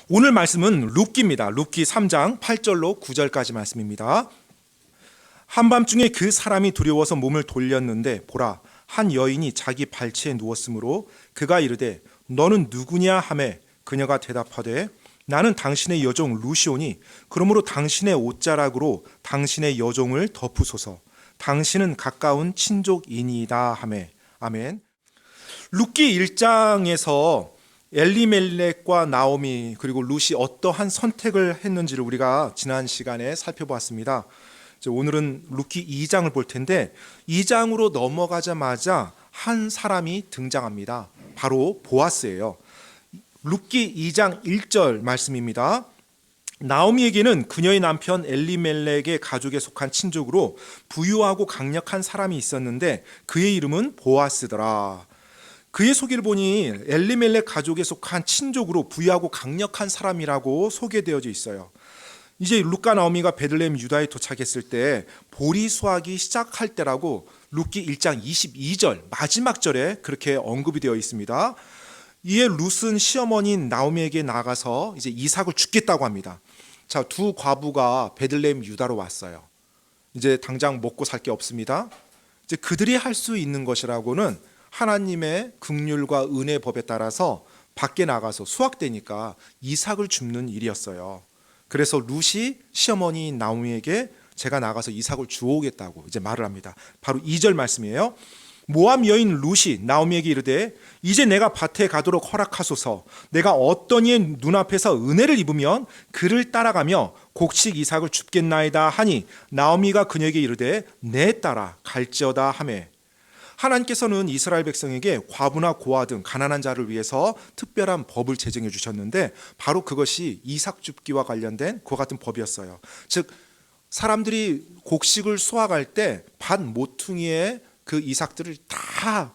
오늘 말씀은 룻기입니다. 룻기 3장 8절로 9절까지 말씀입니다. 한밤중에 그 사람이 두려워서 몸을 돌렸는데 보라, 한 여인이 자기 발치에 누웠으므로 그가 이르되 너는 누구냐 하매 그녀가 대답하되 나는 당신의 여종 루시오니 그러므로 당신의 옷자락으로 당신의 여종을 덮으소서. 당신은 가까운 친족이니이다 하매. 아멘. 룻기 1장에서 엘리멜렉과 나오미 그리고 룻이 어떠한 선택을 했는지를 우리가 지난 시간에 살펴보았습니다. 오늘은 룻기 2장을 볼 텐데 2장으로 넘어가자마자 한 사람이 등장합니다. 바로 보아스예요. 룻기 2장 1절 말씀입니다. 나오미에게는 그녀의 남편 엘리멜렉의 가족에 속한 친족으로 부유하고 강력한 사람이 있었는데 그의 이름은 보아스더라. 그의 소개를 보니 엘리멜렉 가족에 속한 친족으로 부유하고 강력한 사람이라고 소개되어져 있어요. 이제 룻과 나오미가 베들레헴 유다에 도착했을 때 보리 수확이 시작할 때라고 룻기 1장 22절 마지막 절에 그렇게 언급이 되어 있습니다. 이에 룻은 시어머니인 나오미에게 나가서 이제 이삭을 죽겠다고 합니다. 자, 두 과부가 베들레헴 유다로 왔어요. 이제 당장 먹고 살 게 없습니다. 이제 그들이 할 수 있는 것이라고는 하나님의 긍휼과 은혜 법에 따라서 밖에 나가서 수확되니까 이삭을 줍는 일이었어요. 그래서 룻이 시어머니 나오미에게 제가 나가서 이삭을 주오겠다고 이제 말을 합니다. 바로 2절 말씀이에요. 모압 여인 룻이 나오미에게 이르되 이제 내가 밭에 가도록 허락하소서. 내가 어떤 이의 눈앞에서 은혜를 입으면 그를 따라가며 곡식 이삭을 줍겠나이다 하니 나오미가 그녀에게 이르되 내 딸아 갈지어다 하매. 하나님께서는 이스라엘 백성에게 과부나 고아 등 가난한 자를 위해서 특별한 법을 제정해 주셨는데 바로 그것이 이삭 줍기와 관련된 그와 같은 법이었어요. 즉 사람들이 곡식을 수확할 때 밭 모퉁이에 그 이삭들을 다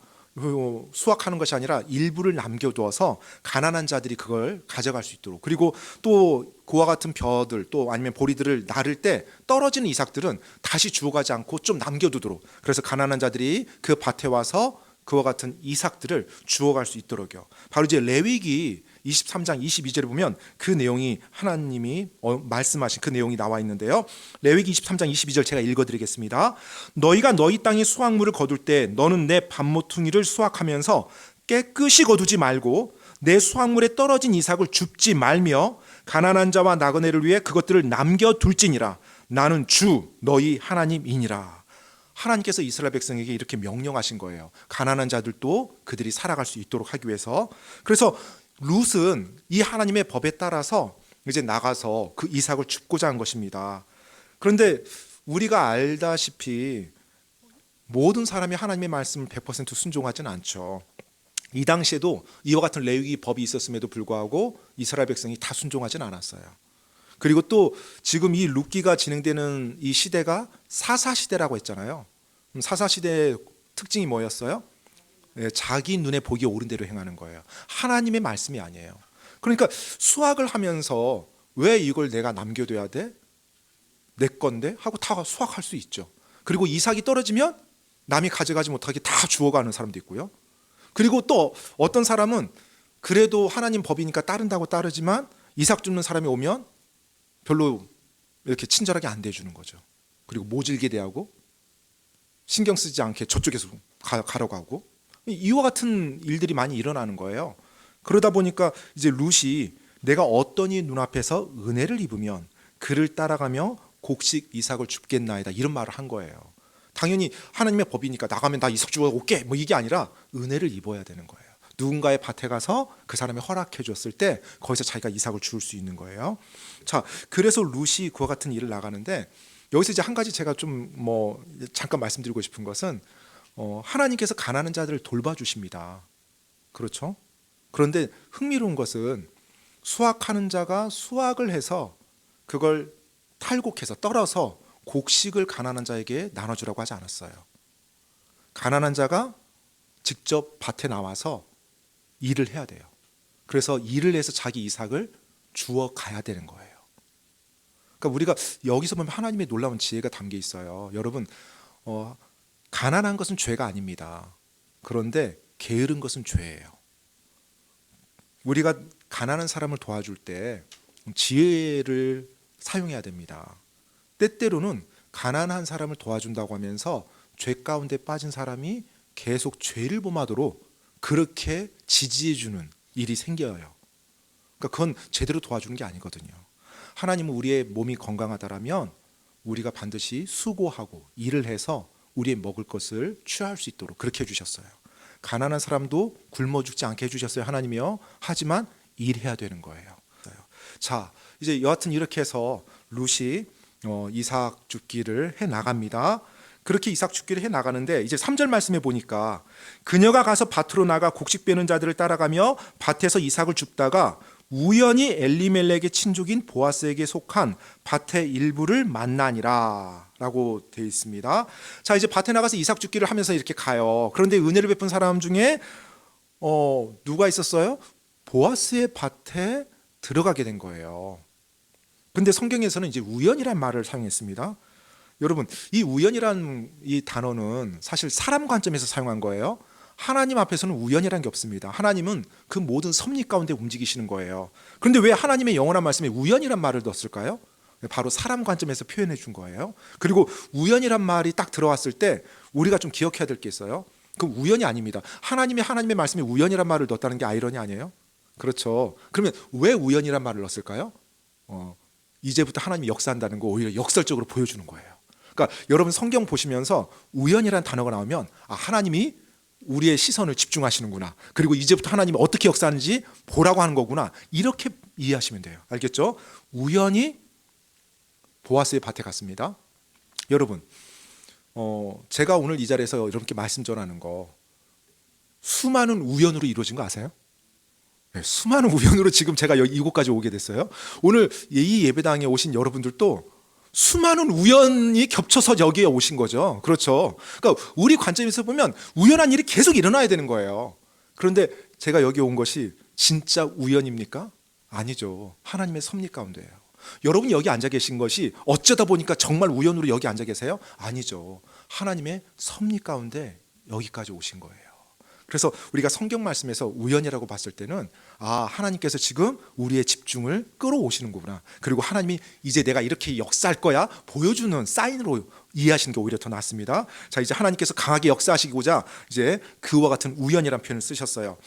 수확하는 것이 아니라 일부를 남겨두어서 가난한 자들이 그걸 가져갈 수 있도록, 그리고 또 그와 같은 벼들 또 아니면 보리들을 나를 때 떨어지는 이삭들은 다시 주워가지 않고 좀 남겨두도록, 그래서 가난한 자들이 그 밭에 와서 그와 같은 이삭들을 주워갈 수 있도록요. 바로 이제 레위기 23장 22절에 보면 그 내용이 하나님이 말씀하신 그 내용이 나와 있는데요. 레위기 23장 22절 제가 읽어드리겠습니다. 너희가 너희 땅의 수확물을 거둘 때 너는 내 밭모퉁이를 수확하면서 깨끗이 거두지 말고 내 수확물에 떨어진 이삭을 줍지 말며 가난한 자와 나그네를 위해 그것들을 남겨둘지니라. 나는 주 너희 하나님이니라. 하나님께서 이스라엘 백성에게 이렇게 명령하신 거예요. 가난한 자들도 그들이 살아갈 수 있도록 하기 위해서. 그래서 룻은 이 하나님의 법에 따라서 이제 나가서 그 이삭을 줍고자 한 것입니다. 그런데 우리가 알다시피 모든 사람이 하나님의 말씀을 100% 순종하지는 않죠. 이 당시에도 이와 같은 레위기 법이 있었음에도 불구하고 이스라엘 백성이 다 순종하지는 않았어요. 그리고 또 지금 이 룻기가 진행되는 이 시대가 사사시대라고 했잖아요. 사사시대의 특징이 뭐였어요? 자기 눈에 보기 옳은 대로 행하는 거예요. 하나님의 말씀이 아니에요. 그러니까 수확을 하면서 왜 이걸 내가 남겨둬야 돼? 내 건데? 하고 다 수확할 수 있죠. 그리고 이삭이 떨어지면 남이 가져가지 못하게 다 주워가는 사람도 있고요. 그리고 또 어떤 사람은 그래도 하나님 법이니까 따른다고 따르지만 이삭 줍는 사람이 오면 별로 이렇게 친절하게 안 대해주는 거죠. 그리고 모질게 대하고 신경 쓰지 않게 저쪽에서 가라고 하고, 이와 같은 일들이 많이 일어나는 거예요. 그러다 보니까 이제 룻이 내가 어떤 이 눈앞에서 은혜를 입으면 그를 따라가며 곡식 이삭을 줍겠나이다 이런 말을 한 거예요. 당연히 하나님의 법이니까 나가면 나 이삭 주워 올게 뭐 이게 아니라 은혜를 입어야 되는 거예요. 누군가의 밭에 가서 그 사람이 허락해 줬을 때 거기서 자기가 이삭을 줄 수 있는 거예요. 자, 그래서 룻이 그와 같은 일을 나가는데 여기서 이제 한 가지 제가 좀 잠깐 말씀드리고 싶은 것은 하나님께서 가난한 자들을 돌봐주십니다. 그렇죠? 그런데 흥미로운 것은 수확하는 자가 수확을 해서 그걸 탈곡해서 떨어서 곡식을 가난한 자에게 나눠주라고 하지 않았어요. 가난한 자가 직접 밭에 나와서 일을 해야 돼요. 그래서 일을 해서 자기 이삭을 주워 가야 되는 거예요. 그러니까 우리가 여기서 보면 하나님의 놀라운 지혜가 담겨 있어요. 여러분, 가난한 것은 죄가 아닙니다. 그런데 게으른 것은 죄예요. 우리가 가난한 사람을 도와줄 때 지혜를 사용해야 됩니다. 때때로는 가난한 사람을 도와준다고 하면서 죄 가운데 빠진 사람이 계속 죄를 범하도록 그렇게 지지해주는 일이 생겨요. 그러니까 그건 제대로 도와주는 게 아니거든요. 하나님은 우리의 몸이 건강하다라면 우리가 반드시 수고하고 일을 해서 우리의 먹을 것을 취할 수 있도록 그렇게 해주셨어요. 가난한 사람도 굶어 죽지 않게 해주셨어요, 하나님이요. 하지만 일해야 되는 거예요. 자, 이제 여하튼 이렇게 해서 룻이 이삭 죽기를 해 나갑니다. 그렇게 이삭 죽기를 해 나가는데 이제 3절 말씀에 보니까 그녀가 가서 밭으로 나가 곡식 베는 자들을 따라가며 밭에서 이삭을 줍다가 우연히 엘리멜렉의 친족인 보아스에게 속한 밭의 일부를 만나니라 라고 되어 있습니다. 자, 이제 밭에 나가서 이삭 죽기를 하면서 이렇게 가요. 그런데 은혜를 베푼 사람 중에 누가 있었어요? 보아스의 밭에 들어가게 된 거예요. 근데 성경에서는 이제 우연이란 말을 사용했습니다. 여러분, 이 우연이란 이 단어는 사실 사람 관점에서 사용한 거예요. 하나님 앞에서는 우연이란 게 없습니다. 하나님은 그 모든 섭리 가운데 움직이시는 거예요. 그런데 왜 하나님의 영원한 말씀에 우연이란 말을 넣었을까요? 바로 사람 관점에서 표현해 준 거예요. 그리고 우연이란 말이 딱 들어왔을 때 우리가 좀 기억해야 될 게 있어요. 그 우연이 아닙니다. 하나님의 말씀에 우연이란 말을 넣었다는 게 아이러니 아니에요? 그렇죠. 그러면 왜 우연이란 말을 넣었을까요? 이제부터 하나님이 역사한다는 거 오히려 역설적으로 보여주는 거예요. 그러니까 여러분 성경 보시면서 우연이라는 단어가 나오면 하나님이 우리의 시선을 집중하시는구나. 그리고 이제부터 하나님이 어떻게 역사하는지 보라고 하는 거구나. 이렇게 이해하시면 돼요. 알겠죠? 우연히 보아스의 밭에 갔습니다. 여러분, 제가 오늘 이 자리에서 이렇게 말씀 전하는 거 수많은 우연으로 이루어진 거 아세요? 네, 수많은 우연으로 지금 제가 이곳까지 오게 됐어요. 오늘 이 예배당에 오신 여러분들도 수많은 우연이 겹쳐서 여기에 오신 거죠. 그렇죠. 그러니까 우리 관점에서 보면 우연한 일이 계속 일어나야 되는 거예요. 그런데 제가 여기 온 것이 진짜 우연입니까? 아니죠. 하나님의 섭리 가운데예요. 여러분이 여기 앉아 계신 것이 어쩌다 보니까 정말 우연으로 여기 앉아 계세요? 아니죠. 하나님의 섭리 가운데 여기까지 오신 거예요. 그래서 우리가 성경 말씀에서 우연이라고 봤을 때는 하나님께서 지금 우리의 집중을 끌어오시는구나. 그리고 하나님이 이제 내가 이렇게 역사할 거야 보여주는 사인으로 이해하시는 게 오히려 더 낫습니다. 자, 이제 하나님께서 강하게 역사하시고자 이제 그와 같은 우연이라는 표현을 쓰셨어요.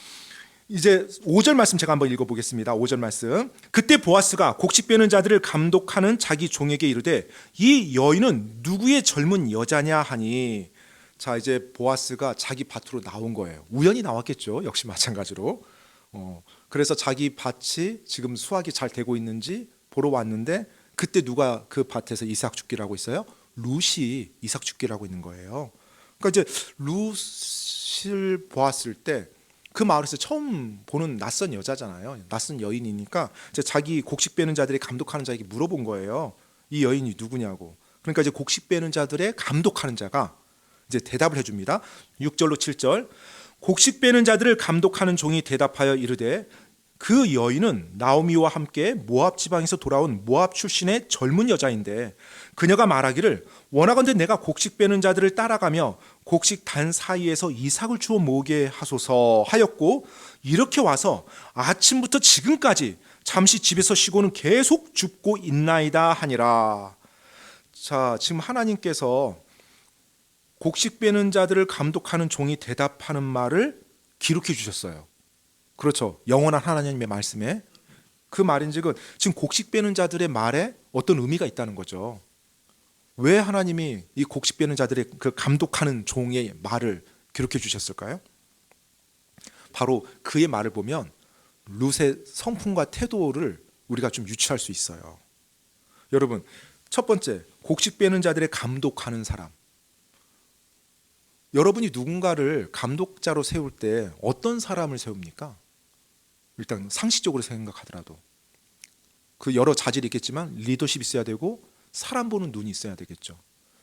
이제 5절 말씀 제가 한번 읽어보겠습니다. 5절 말씀. 그때 보아스가 곡식 베는 자들을 감독하는 자기 종에게 이르되 이 여인은 누구의 젊은 여자냐 하니. 자, 이제 보아스가 자기 밭으로 나온 거예요. 우연히 나왔겠죠. 역시 마찬가지로. 그래서 자기 밭이 지금 수확이 잘 되고 있는지 보러 왔는데 그때 누가 그 밭에서 이삭 죽기를 하고 있어요? 룻이 이삭 죽기를 하고 있는 거예요. 그러니까 이제 룻을 보았을 때 그 마을에서 처음 보는 낯선 여자잖아요. 낯선 여인이니까 이제 자기 곡식 베는 자들이 감독하는 자에게 물어본 거예요. 이 여인이 누구냐고. 그러니까 이제 곡식 베는 자들의 감독하는 자가 이제 대답을 해줍니다. 6절로 7절. 곡식 베는 자들을 감독하는 종이 대답하여 이르되 그 여인은 나오미와 함께 모압 지방에서 돌아온 모압 출신의 젊은 여자인데 그녀가 말하기를 원하건대 내가 곡식 베는 자들을 따라가며 곡식 단 사이에서 이삭을 주워 모으게 하소서 하였고 이렇게 와서 아침부터 지금까지 잠시 집에서 쉬고는 계속 줍고 있나이다 하니라. 자, 지금 하나님께서 곡식 베는 자들을 감독하는 종이 대답하는 말을 기록해 주셨어요. 그렇죠. 영원한 하나님의 말씀에 그 말인즉은 지금 곡식 베는 자들의 말에 어떤 의미가 있다는 거죠. 왜 하나님이 이 곡식 베는 자들의 그 감독하는 종의 말을 기록해 주셨을까요? 바로 그의 말을 보면 룻의 성품과 태도를 우리가 좀 유추할 수 있어요. 여러분, 첫 번째, 곡식 베는 자들의 감독하는 사람. 여러분이 누군가를 감독자로 세울 때 어떤 사람을 세웁니까? 일단 상식적으로 생각하더라도 그 여러 자질이 있겠지만 리더십이 있어야 되고 사람 보는 눈이 있어야 되겠죠.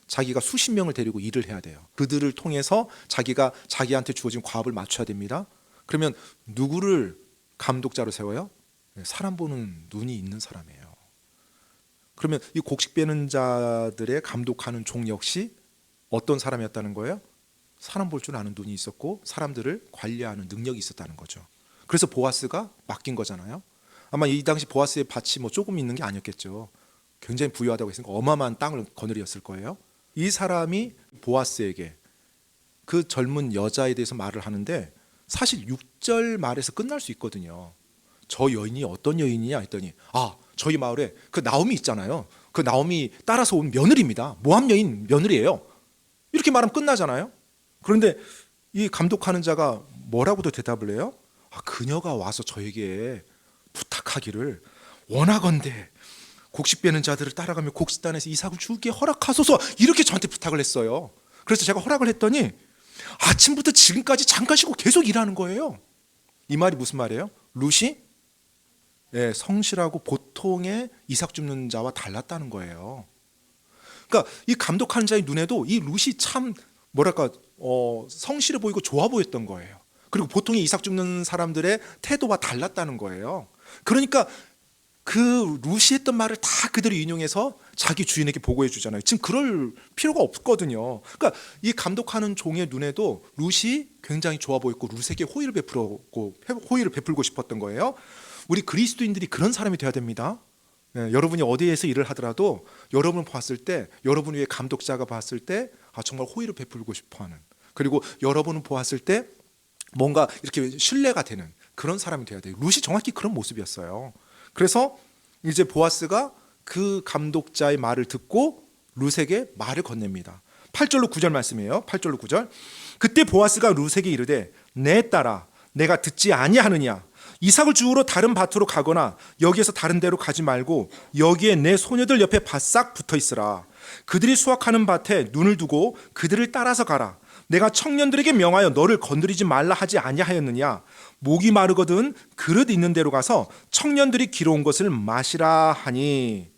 자기가 수십 명을 데리고 일을 해야 돼요. 그들을 통해서 자기가 자기한테 주어진 과업을 맞춰야 됩니다. 그러면 누구를 감독자로 세워요? 사람 보는 눈이 있는 사람이에요. 그러면 이 곡식 베는 자들의 감독하는 종 역시 어떤 사람이었다는 거예요? 사람 볼 줄 아는 눈이 있었고 사람들을 관리하는 능력이 있었다는 거죠. 그래서 보아스가 맡긴 거잖아요. 아마 이 당시 보아스의 밭이 뭐 조금 있는 게 아니었겠죠. 굉장히 부유하다고 했으니까 어마어마한 땅을 거느리었을 거예요. 이 사람이 보아스에게 그 젊은 여자에 대해서 말을 하는데 사실 6절 말에서 끝날 수 있거든요. 저 여인이 어떤 여인이냐 했더니 저희 마을에 그 나오미 있잖아요. 그 나오미 따라서 온 며느리입니다. 모함 여인 며느리예요. 이렇게 말하면 끝나잖아요. 그런데 이 감독하는 자가 뭐라고도 대답을 해요? 그녀가 와서 저에게 부탁하기를 원하건대 곡식 베는 자들을 따라가며 곡식단에서 이삭을 주게 허락하소서 이렇게 저한테 부탁을 했어요. 그래서 제가 허락을 했더니 아침부터 지금까지 잠깐 쉬고 계속 일하는 거예요. 이 말이 무슨 말이에요? 룻이 성실하고 보통의 이삭 줍는 자와 달랐다는 거예요. 그러니까 이 감독하는 자의 눈에도 이 룻이 참 성실해 보이고 좋아 보였던 거예요. 그리고 보통의 이삭 줍는 사람들의 태도와 달랐다는 거예요. 그러니까 그 룻이 했던 말을 다 그대로 인용해서 자기 주인에게 보고해 주잖아요. 지금 그럴 필요가 없거든요. 그러니까 이 감독하는 종의 눈에도 룻이 굉장히 좋아 보였고 룻에게 호의를 베풀고 싶었던 거예요. 우리 그리스도인들이 그런 사람이 돼야 됩니다. 여러분이 어디에서 일을 하더라도 여러분을 봤을 때, 여러분 위에 감독자가 봤을 때 정말 호의를 베풀고 싶어하는, 그리고 여러분을 보았을 때 뭔가 이렇게 신뢰가 되는 그런 사람이 돼야 돼요. 룻이 정확히 그런 모습이었어요. 그래서 이제 보아스가 그 감독자의 말을 듣고 룻에게 말을 건넵니다. 8절로 9절 말씀이에요. 8절로 9절. 그때 보아스가 룻에게 이르되 내 딸아 내가 듣지 아니하느냐 이삭을 주우러 다른 밭으로 가거나 여기에서 다른 데로 가지 말고 여기에 내 소녀들 옆에 바싹 붙어 있으라. 그들이 수확하는 밭에 눈을 두고 그들을 따라서 가라. 내가 청년들에게 명하여 너를 건드리지 말라 하지 아니하였느냐. 목이 마르거든 그릇 있는 데로 가서 청년들이 길어온 것을 마시라 하니.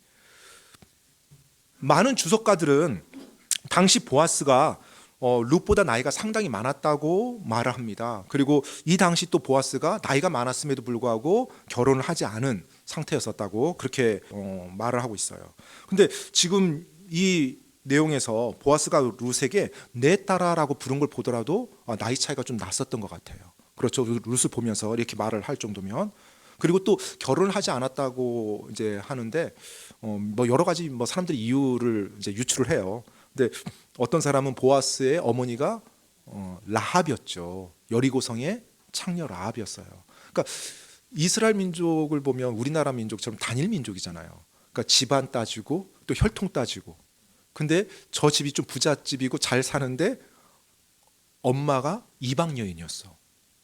많은 주석가들은 당시 보아스가 룻보다 나이가 상당히 많았다고 말을 합니다. 그리고 이 당시 또 보아스가 나이가 많았음에도 불구하고 결혼을 하지 않은 상태였었다고 그렇게 말을 하고 있어요. 근데 지금 이 내용에서 보아스가 룻에게 내 딸아라고 부른 걸 보더라도 나이 차이가 좀 났었던 것 같아요. 그렇죠. 룻을 보면서 이렇게 말을 할 정도면. 그리고 또 결혼을 하지 않았다고 이제 하는데 뭐 여러 가지 뭐 사람들이 이유를 이제 유추를 해요. 근데 어떤 사람은 보아스의 어머니가 라합이었죠. 여리고성의 창녀 라합이었어요. 그러니까 이스라엘 민족을 보면 우리나라 민족처럼 단일 민족이잖아요. 그러니까 집안 따지고 또 혈통 따지고. 근데 저 집이 좀 부잣집이고 잘 사는데 엄마가 이방 여인이었어.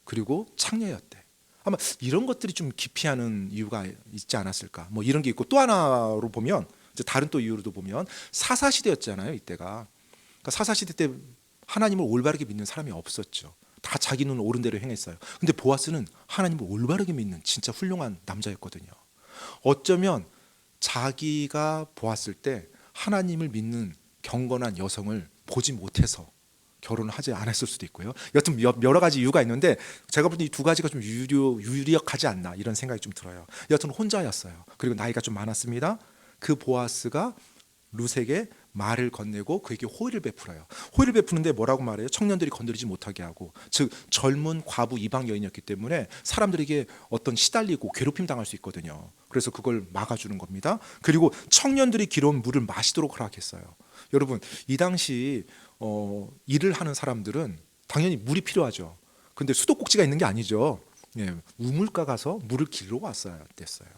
그리고 창녀였대. 아마 이런 것들이 좀 기피하는 이유가 있지 않았을까. 뭐 이런 게 있고 또 하나로 보면 이제 다른 또 이유로도 보면 사사 시대였잖아요. 이때가. 그러니까 사사 시대 때 하나님을 올바르게 믿는 사람이 없었죠. 다 자기 눈 옳은 대로 행했어요. 근데 보아스는 하나님을 올바르게 믿는 진짜 훌륭한 남자였거든요. 어쩌면 자기가 보았을 때 하나님을 믿는 경건한 여성을 보지 못해서 결혼을 하지 않았을 수도 있고요. 여튼 여러 가지 이유가 있는데 제가 볼 때 이 두 가지가 좀 유력하지 않나 이런 생각이 좀 들어요. 여튼 혼자였어요. 그리고 나이가 좀 많았습니다. 그 보아스가 룻에게 말을 건네고 그에게 호의를 베풀어요. 호의를 베푸는데 뭐라고 말해요? 청년들이 건드리지 못하게 하고, 즉 젊은 과부 이방 여인이었기 때문에 사람들에게 어떤 시달리고 괴롭힘 당할 수 있거든요. 그래서 그걸 막아주는 겁니다. 그리고 청년들이 길어온 물을 마시도록 허락했어요. 여러분 이 당시 일을 하는 사람들은 당연히 물이 필요하죠. 근데 수도꼭지가 있는 게 아니죠. 우물가 가서 물을 길러 왔어야 됐어요.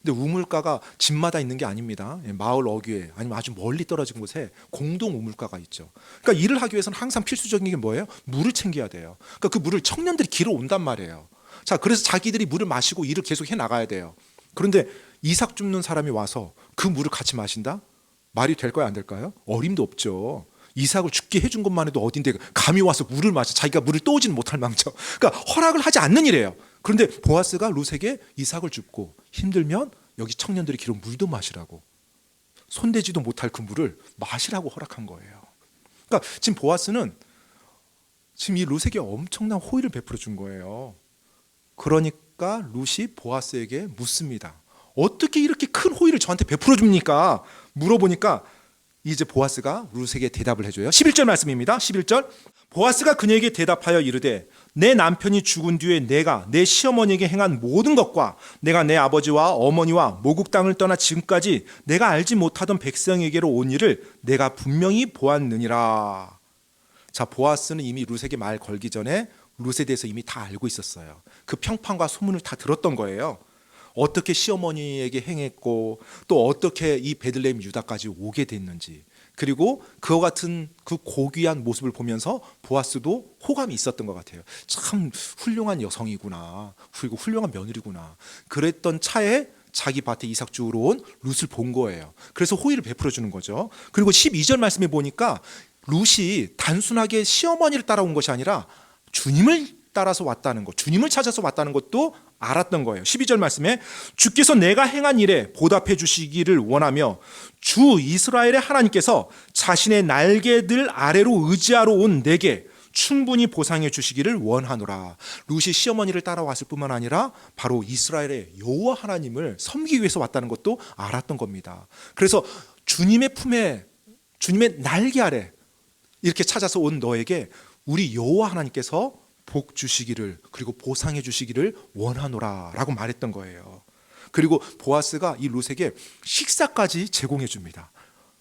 근데 우물가가 집마다 있는 게 아닙니다. 마을 어귀에 아니면 아주 멀리 떨어진 곳에 공동 우물가가 있죠. 그러니까 일을 하기 위해서는 항상 필수적인 게 뭐예요? 물을 챙겨야 돼요. 그러니까 그 물을 청년들이 길어 온단 말이에요. 자, 그래서 자기들이 물을 마시고 일을 계속 해 나가야 돼요. 그런데 이삭 줍는 사람이 와서 그 물을 같이 마신다? 말이 될까요, 안 될까요? 어림도 없죠. 이삭을 죽게 해준 것만 해도 어딘데 감히 와서 물을 마셔. 자기가 물을 떠오지는 못할 망정. 그러니까 허락을 하지 않는 일이에요. 그런데 보아스가 룻에게 이삭을 줍고 힘들면 여기 청년들이 기른 물도 마시라고, 손대지도 못할 그 물을 마시라고 허락한 거예요. 그러니까 지금 보아스는 지금 이 룻에게 엄청난 호의를 베풀어 준 거예요. 그러니까 룻이 보아스에게 묻습니다. 어떻게 이렇게 큰 호의를 저한테 베풀어 줍니까? 물어보니까 이제 보아스가 룻에게 대답을 해줘요. 11절 말씀입니다. 11절. 보아스가 그녀에게 대답하여 이르되 내 남편이 죽은 뒤에 내가 내 시어머니에게 행한 모든 것과 내가 내 아버지와 어머니와 모국 땅을 떠나 지금까지 내가 알지 못하던 백성에게로 온 일을 내가 분명히 보았느니라. 자, 보아스는 이미 룻에게 말 걸기 전에 룻에 대해서 이미 다 알고 있었어요. 그 평판과 소문을 다 들었던 거예요. 어떻게 시어머니에게 행했고 또 어떻게 이 베들레헴 유다까지 오게 됐는지, 그리고 그와 같은 그 고귀한 모습을 보면서 보아스도 호감이 있었던 것 같아요. 참 훌륭한 여성이구나, 그리고 훌륭한 며느리구나. 그랬던 차에 자기 밭에 이삭 주우러 온 룻을 본 거예요. 그래서 호의를 베풀어 주는 거죠. 그리고 12절 말씀에 보니까 룻이 단순하게 시어머니를 따라온 것이 아니라 주님을 따라서 왔다는 것, 주님을 찾아서 왔다는 것도 알았던 거예요. 12절 말씀에 주께서 내가 행한 일에 보답해 주시기를 원하며 주 이스라엘의 하나님께서 자신의 날개들 아래로 의지하러 온 내게 충분히 보상해 주시기를 원하노라. 룻이 시어머니를 따라왔을 뿐만 아니라 바로 이스라엘의 여호와 하나님을 섬기기 위해서 왔다는 것도 알았던 겁니다. 그래서 주님의 품에, 주님의 날개 아래 이렇게 찾아서 온 너에게 우리 여호와 하나님께서 복 주시기를, 그리고 보상해 주시기를 원하노라 라고 말했던 거예요. 그리고 보아스가 이 룻에게 식사까지 제공해 줍니다.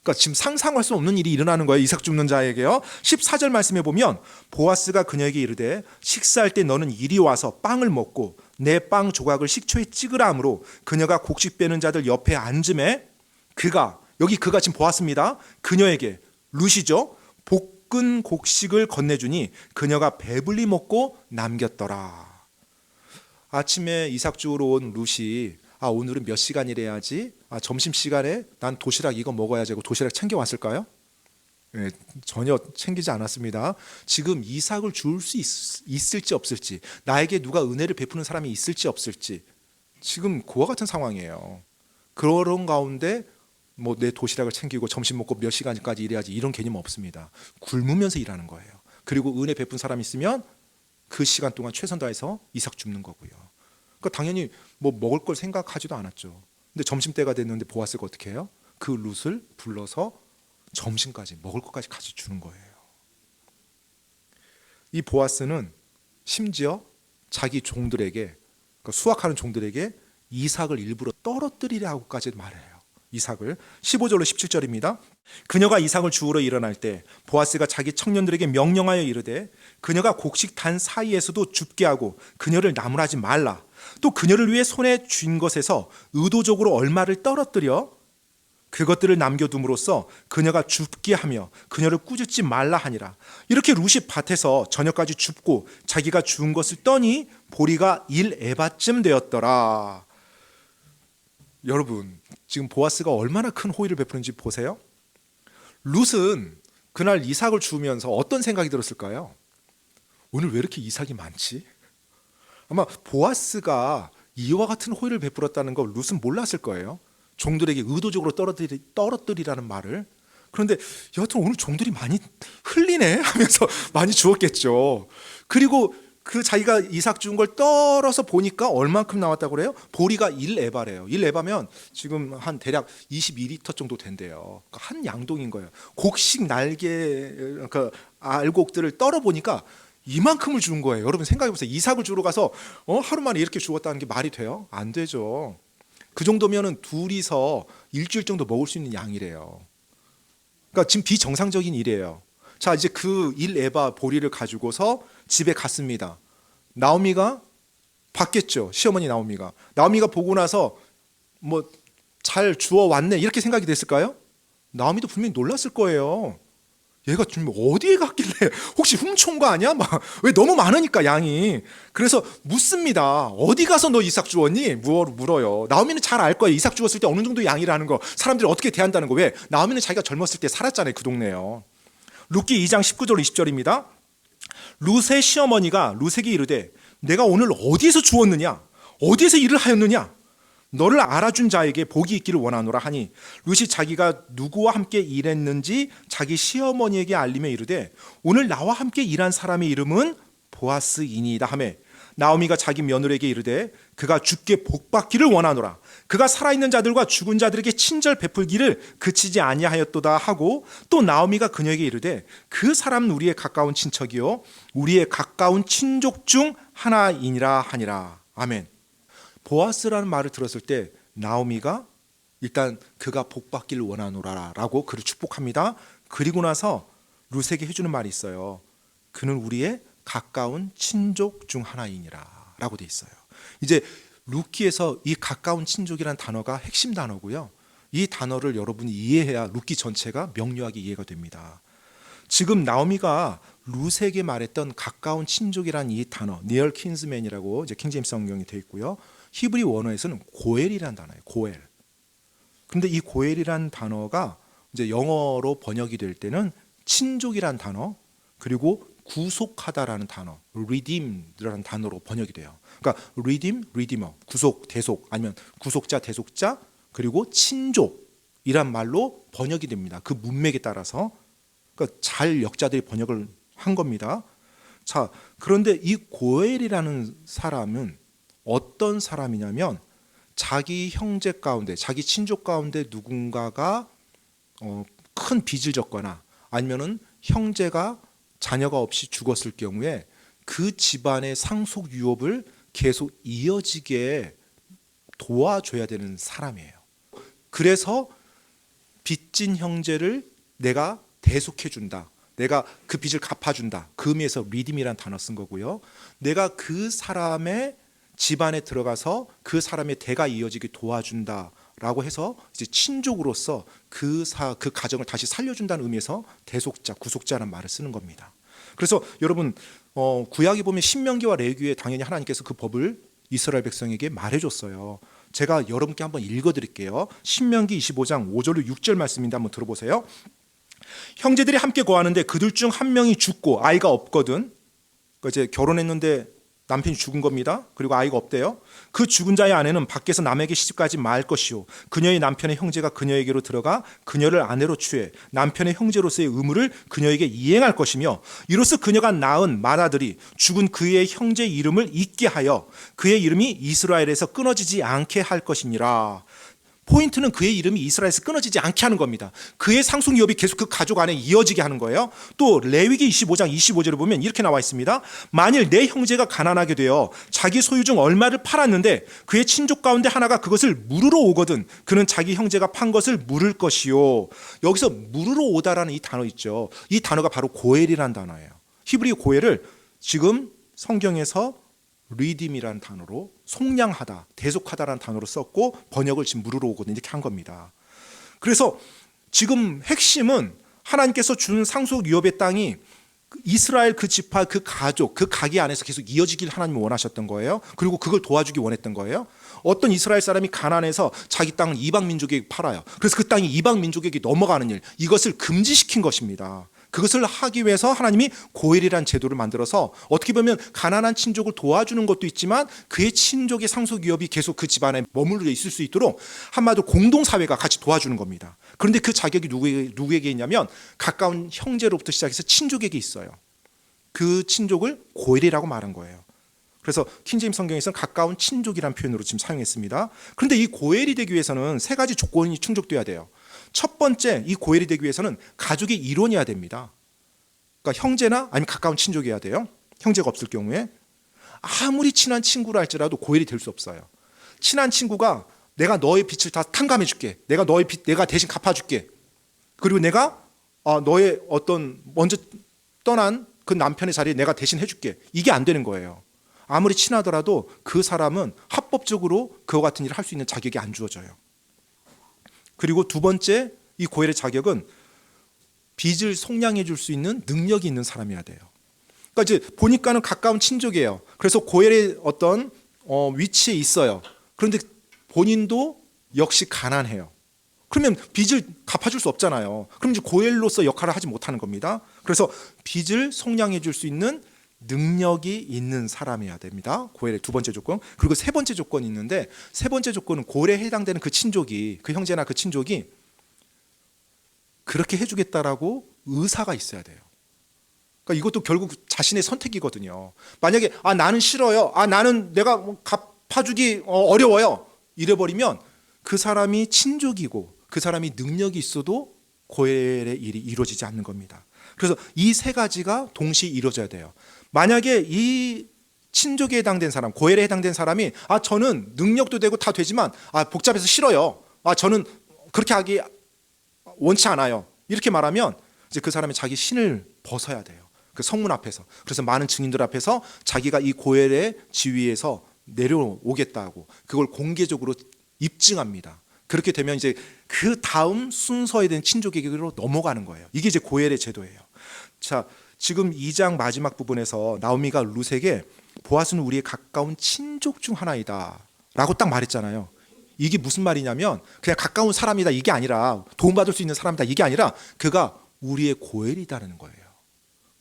그러니까 지금 상상할 수 없는 일이 일어나는 거예요. 이삭 줍는 자에게요. 14절 말씀에 보면 보아스가 그녀에게 이르되 식사할 때 너는 이리 와서 빵을 먹고 내 빵 조각을 식초에 찍으라 하므로 그녀가 곡식 빼는 자들 옆에 앉음에 그가, 여기 그가 지금 보았습니다. 그녀에게, 룻이죠, 볶은 곡식을 건네주니 그녀가 배불리 먹고 남겼더라. 아침에 이삭 주우러 온 룻이 오늘은 몇 시간 일해야지, 점심시간에 난 도시락 이거 먹어야지 하고 도시락 챙겨왔을까요? 네, 전혀 챙기지 않았습니다. 지금 이삭을 줄 수 있을지 없을지, 나에게 누가 은혜를 베푸는 사람이 있을지 없을지, 지금 그와 같은 상황이에요. 그런 가운데 뭐 내 도시락을 챙기고 점심 먹고 몇 시간까지 일해야지 이런 개념 없습니다. 굶으면서 일하는 거예요. 그리고 은혜 베푼 사람이 있으면 그 시간 동안 최선 다해서 이삭 줍는 거고요. 그러니까 당연히 뭐 먹을 걸 생각하지도 않았죠. 근데 점심때가 됐는데 보아스가 어떻게 해요? 그 룻을 불러서 점심까지 먹을 것까지 같이 주는 거예요. 이 보아스는 심지어 자기 종들에게, 그러니까 수확하는 종들에게 이삭을 일부러 떨어뜨리라고까지 말해요. 이삭을. 15절로 17절입니다. 그녀가 이삭을 주우러 일어날 때 보아스가 자기 청년들에게 명령하여 이르되 그녀가 곡식 단 사이에서도 줍게 하고 그녀를 나무라지 말라. 또 그녀를 위해 손에 쥔 것에서 의도적으로 얼마를 떨어뜨려 그것들을 남겨둠으로써 그녀가 줍게 하며 그녀를 꾸짖지 말라 하니라. 이렇게 룻이 밭에서 저녁까지 줍고 자기가 주운 것을 떠니 보리가 1에바쯤 되었더라. 여러분, 지금 보아스가 얼마나 큰 호의를 베푸는지 보세요. 룻은 그날 이삭을 주우면서 어떤 생각이 들었을까요? 오늘 왜 이렇게 이삭이 많지? 아마 보아스가 이와 같은 호의를 베풀었다는 걸 룻은 몰랐을 거예요. 종들에게 의도적으로 떨어뜨리라는 말을. 그런데 여하튼 오늘 종들이 많이 흘리네 하면서 많이 주었겠죠. 그리고 그 자기가 이삭 주운 걸 떨어서 보니까 얼만큼 나왔다고 그래요? 보리가 1에바래요. 1에바면 지금 한 대략 22리터 정도 된대요. 그러니까 한 양동인 거예요. 곡식 날개, 그 알곡들을 떨어 보니까 이만큼을 준 거예요. 여러분 생각해 보세요. 이삭을 주러 가서 하루 만에 이렇게 주었다는 게 말이 돼요? 안 되죠. 그 정도면은 둘이서 일주일 정도 먹을 수 있는 양이래요. 그러니까 지금 비정상적인 일이에요. 자, 이제 그 1에바 보리를 가지고서 집에 갔습니다. 나오미가 봤겠죠. 시어머니 나오미가 보고 나서 뭐 잘 주워 왔네 이렇게 생각이 됐을까요? 나오미도 분명히 놀랐을 거예요. 얘가 지금 어디에 갔길래 혹시 훔쳐온 거 아니야? 막 왜 너무 많으니까 양이. 그래서 묻습니다. 어디 가서 너 이삭 주웠니? 물어요. 나오미는 잘 알 거예요. 이삭 주웠을 때 어느 정도 양이라는 거, 사람들이 어떻게 대한다는 거. 왜? 나오미는 자기가 젊었을 때 살았잖아요. 그 동네요. 룻기 2장 19절 20절입니다. 룻의 시어머니가 룻에게 이르되 내가 오늘 어디에서 주웠느냐? 어디에서 일을 하였느냐? 너를 알아준 자에게 복이 있기를 원하노라 하니 룻이 자기가 누구와 함께 일했는지 자기 시어머니에게 알리며 이르되 오늘 나와 함께 일한 사람의 이름은 보아스이니이다 하매 나오미가 자기 며느리에게 이르되 그가 주께 복받기를 원하노라. 그가 살아있는 자들과 죽은 자들에게 친절 베풀기를 그치지 아니하였도다 하고, 또 나오미가 그녀에게 이르되 그 사람은 우리의 가까운 친척이요 우리의 가까운 친족 중 하나이니라 하니라. 아멘. 보아스라는 말을 들었을 때 나오미가 일단 그가 복받기를 원하노라 라고 그를 축복합니다. 그리고 나서 룻에게 해주는 말이 있어요. 그는 우리의 가까운 친족 중 하나이니라 라고 돼 있어요. 이제 룻기에서 이 가까운 친족이라는 단어가 핵심 단어고요. 이 단어를 여러분이 이해해야 룻기 전체가 명료하게 이해가 됩니다. 지금 나오미가 룻에게 말했던 가까운 친족이라는 이 단어, near kinsman이라고 이제 킹제임스 성경이 되어 있고요. 히브리 원어에서는 고엘이라는 단어예요. 고엘. 근데 이 고엘이라는 단어가 이제 영어로 번역이 될 때는 친족이라는 단어, 그리고 구속하다라는 단어, redeemed라는 단어로 번역이 돼요. 그러니까 redeem, redeemer, 구속, 대속, 아니면 구속자, 대속자, 그리고 친족이란 말로 번역이 됩니다. 그 문맥에 따라서. 그러니까 잘 역자들이 번역을 한 겁니다. 자, 그런데 이 고엘이라는 사람은 어떤 사람이냐면 자기 형제 가운데, 자기 친족 가운데 누군가가 큰 빚을 졌거나 아니면은 형제가 자녀가 없이 죽었을 경우에 그 집안의 상속 유업을 계속 이어지게 도와줘야 되는 사람이에요. 그래서 빚진 형제를 내가 대속해 준다. 내가 그 빚을 갚아준다. 그 의미에서 리딤이라는 단어 쓴 거고요. 내가 그 사람의 집안에 들어가서 그 사람의 대가 이어지게 도와준다라고 해서 이제 친족으로서 그 가정을 다시 살려준다는 의미에서 대속자, 구속자라는 말을 쓰는 겁니다. 그래서 여러분 구약에 보면 신명기와 레위기에 당연히 하나님께서 그 법을 이스라엘 백성에게 말해줬어요. 제가 여러분께 한번 읽어드릴게요. 신명기 25장 5절로 6절 말씀인데 한번 들어보세요. 형제들이 함께 거하는데 그들 중 한 명이 죽고 아이가 없거든. 그러니까 이제 결혼했는데 남편이 죽은 겁니다. 그리고 아이가 없대요. 그 죽은 자의 아내는 밖에서 남에게 시집가지 말 것이요 그녀의 남편의 형제가 그녀에게로 들어가 그녀를 아내로 취해 남편의 형제로서의 의무를 그녀에게 이행할 것이며, 이로써 그녀가 낳은 맏아들이 죽은 그의 형제 이름을 잊게 하여 그의 이름이 이스라엘에서 끊어지지 않게 할 것이니라. 포인트는 그의 이름이 이스라엘에서 끊어지지 않게 하는 겁니다. 그의 상속 유업이 계속 그 가족 안에 이어지게 하는 거예요. 또 레위기 25장 25절을 보면 이렇게 나와 있습니다. 만일 내 형제가 가난하게 되어 자기 소유 중 얼마를 팔았는데 그의 친족 가운데 하나가 그것을 물으러 오거든 그는 자기 형제가 판 것을 물을 것이요. 여기서 물으러 오다라는 이 단어 있죠. 이 단어가 바로 고엘이라는 단어예요. 히브리 고엘을 지금 성경에서 리딤이라는 단어로 속량하다, 대속하다라는 단어로 썼고 번역을 지금 물으러 오거든 이렇게 한 겁니다. 그래서 지금 핵심은 하나님께서 준 상속 유업의 땅이 이스라엘 그 지파, 그 가족, 그 가게 안에서 계속 이어지길 하나님이 원하셨던 거예요. 그리고 그걸 도와주기 원했던 거예요. 어떤 이스라엘 사람이 가난해서 자기 땅을 이방 민족에게 팔아요. 그래서 그 땅이 이방 민족에게 넘어가는 일, 이것을 금지시킨 것입니다. 그것을 하기 위해서 하나님이 고엘이라는 제도를 만들어서 어떻게 보면 가난한 친족을 도와주는 것도 있지만 그의 친족의 상속 위협이 계속 그 집안에 머물러 있을 수 있도록 한마디로 공동사회가 같이 도와주는 겁니다. 그런데 그 자격이 누구에게 있냐면 가까운 형제로부터 시작해서 친족에게 있어요. 그 친족을 고엘이라고 말한 거예요. 그래서 킹제임스 성경에서는 가까운 친족이라는 표현으로 지금 사용했습니다. 그런데 이 고엘이 되기 위해서는 세 가지 조건이 충족돼야 돼요. 첫 번째, 이 고엘이 되기 위해서는 가족의 일원이어야 됩니다. 그러니까 형제나 아니면 가까운 친족이어야 돼요. 형제가 없을 경우에 아무리 친한 친구라 할지라도 고엘이 될 수 없어요. 친한 친구가 내가 너의 빚을 다 탕감해 줄게. 내가 너의 빚 내가 대신 갚아 줄게. 그리고 내가 너의 어떤 먼저 떠난 그 남편의 자리에 내가 대신 해 줄게. 이게 안 되는 거예요. 아무리 친하더라도 그 사람은 합법적으로 그와 같은 일을 할 수 있는 자격이 안 주어져요. 그리고 두 번째, 이 고엘의 자격은 빚을 속량해 줄 수 있는 능력이 있는 사람이어야 돼요. 그러니까 이제 보니까는 가까운 친족이에요. 그래서 고엘의 어떤 위치에 있어요. 그런데 본인도 역시 가난해요. 그러면 빚을 갚아줄 수 없잖아요. 그럼 이제 고엘로서 역할을 하지 못하는 겁니다. 그래서 빚을 속량해 줄 수 있는 능력이 있는 사람이어야 됩니다. 고엘의 두 번째 조건. 그리고 세 번째 조건이 있는데, 세 번째 조건은 고엘에 해당되는 그 친족이, 그 형제나 그 친족이 그렇게 해주겠다라고 의사가 있어야 돼요. 그러니까 이것도 결국 자신의 선택이거든요. 만약에 나는 싫어요. 나는 내가 뭐 갚아주기 어려워요. 이래버리면 그 사람이 친족이고 그 사람이 능력이 있어도 고엘의 일이 이루어지지 않는 겁니다. 그래서 이 세 가지가 동시에 이루어져야 돼요. 만약에 이 친족에 해당된 사람, 고엘에 해당된 사람이 저는 능력도 되고 다 되지만 복잡해서 싫어요. 저는 그렇게 하기 원치 않아요. 이렇게 말하면 이제 그 사람이 자기 신을 벗어야 돼요. 그 성문 앞에서. 그래서 많은 증인들 앞에서 자기가 이 고엘의 지위에서 내려오겠다고 그걸 공개적으로 입증합니다. 그렇게 되면 이제 그 다음 순서에 대한 친족에게로 넘어가는 거예요. 이게 이제 고엘의 제도예요. 자, 지금 2장 마지막 부분에서 나오미가 룻에게 보아스는 우리의 가까운 친족 중 하나이다 라고 딱 말했잖아요. 이게 무슨 말이냐면 그냥 가까운 사람이다 이게 아니라 도움받을 수 있는 사람이다 이게 아니라 그가 우리의 고엘이다라는 거예요.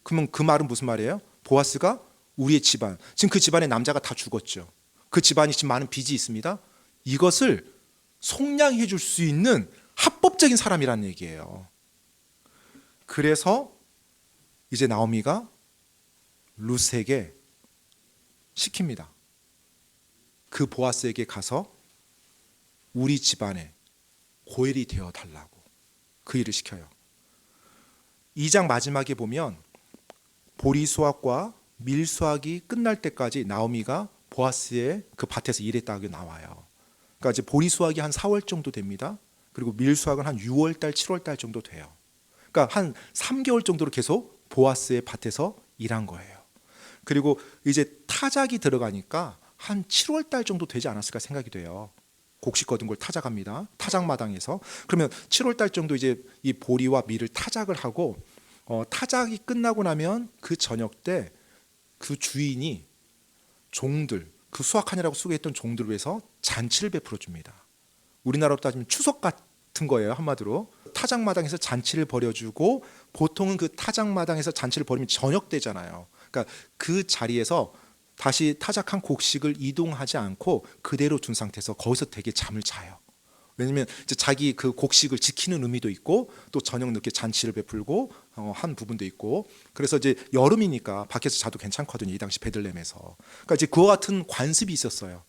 그러면 그 말은 무슨 말이에요? 보아스가 우리의 집안, 지금 그 집안의 남자가 다 죽었죠. 그 집안이 지금 많은 빚이 있습니다. 이것을 속량해 줄 수 있는 합법적인 사람이라는 얘기예요. 그래서 이제 나오미가 룻에게 시킵니다. 그 보아스에게 가서 우리 집안에 고엘이 되어 달라고 그 일을 시켜요. 2장 마지막에 보면 보리 수확과 밀 수확이 끝날 때까지 나오미가 보아스의 그 밭에서 일했다고 나와요. 그러니까 이제 보리 수확이 한 4월 정도 됩니다. 그리고 밀 수확은 한 6월 달, 7월 달 정도 돼요. 그러니까 한 3개월 정도로 계속 보아스의 밭에서 일한 거예요. 그리고 이제 타작이 들어가니까 한 7월 달 정도 되지 않았을까 생각이 돼요. 곡식 거둔 걸 타작합니다. 타작마당에서. 그러면 7월 달 정도 이제 이 보리와 밀을 타작을 하고 타작이 끝나고 나면 그 저녁 때 그 주인이 종들, 그 수확하느라고 수고했던 종들을 위해서 잔치를 베풀어 줍니다. 우리나라로 따지면 추석 같은 거예요. 한마디로 타작마당에서 잔치를 벌여주고 보통은 그 타작마당에서 잔치를 벌이면 저녁 때잖아요. 그러니까 그 자리에서 다시 타작한 곡식을 이동하지 않고 그대로 둔 상태에서 거기서 되게 잠을 자요. 왜냐하면 이제 자기 그 곡식을 지키는 의미도 있고 또 저녁 늦게 잔치를 베풀고 한 부분도 있고 그래서 이제 여름이니까 밖에서 자도 괜찮거든요. 이 당시 베들레헴에서. 그러니까 이제 그와 같은 관습이 있었어요.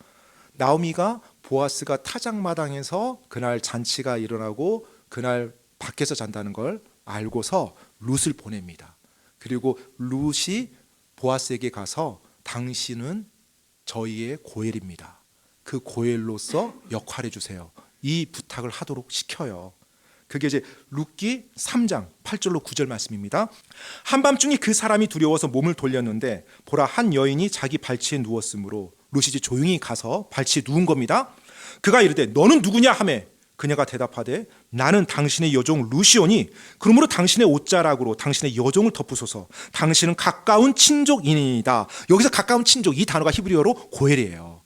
나오미가 보아스가 타작마당에서 그날 잔치가 일어나고 그날 밖에서 잔다는 걸 알고서 룻을 보냅니다. 그리고 룻이 보아스에게 가서 당신은 저희의 고엘입니다. 그 고엘로서 역할해 주세요. 이 부탁을 하도록 시켜요. 그게 이제 룻기 3장 8절로 9절 말씀입니다. 한밤중에 그 사람이 두려워서 몸을 돌렸는데 보라 한 여인이 자기 발치에 누웠으므로 룻이 이제 조용히 가서 발치에 누운 겁니다. 그가 이르되 너는 누구냐 하매 그녀가 대답하되 나는 당신의 여종 룻이오니 그러므로 당신의 옷자락으로 당신의 여종을 덮으소서. 당신은 가까운 친족이니이다. 여기서 가까운 친족 이 단어가 히브리어로 고엘이에요.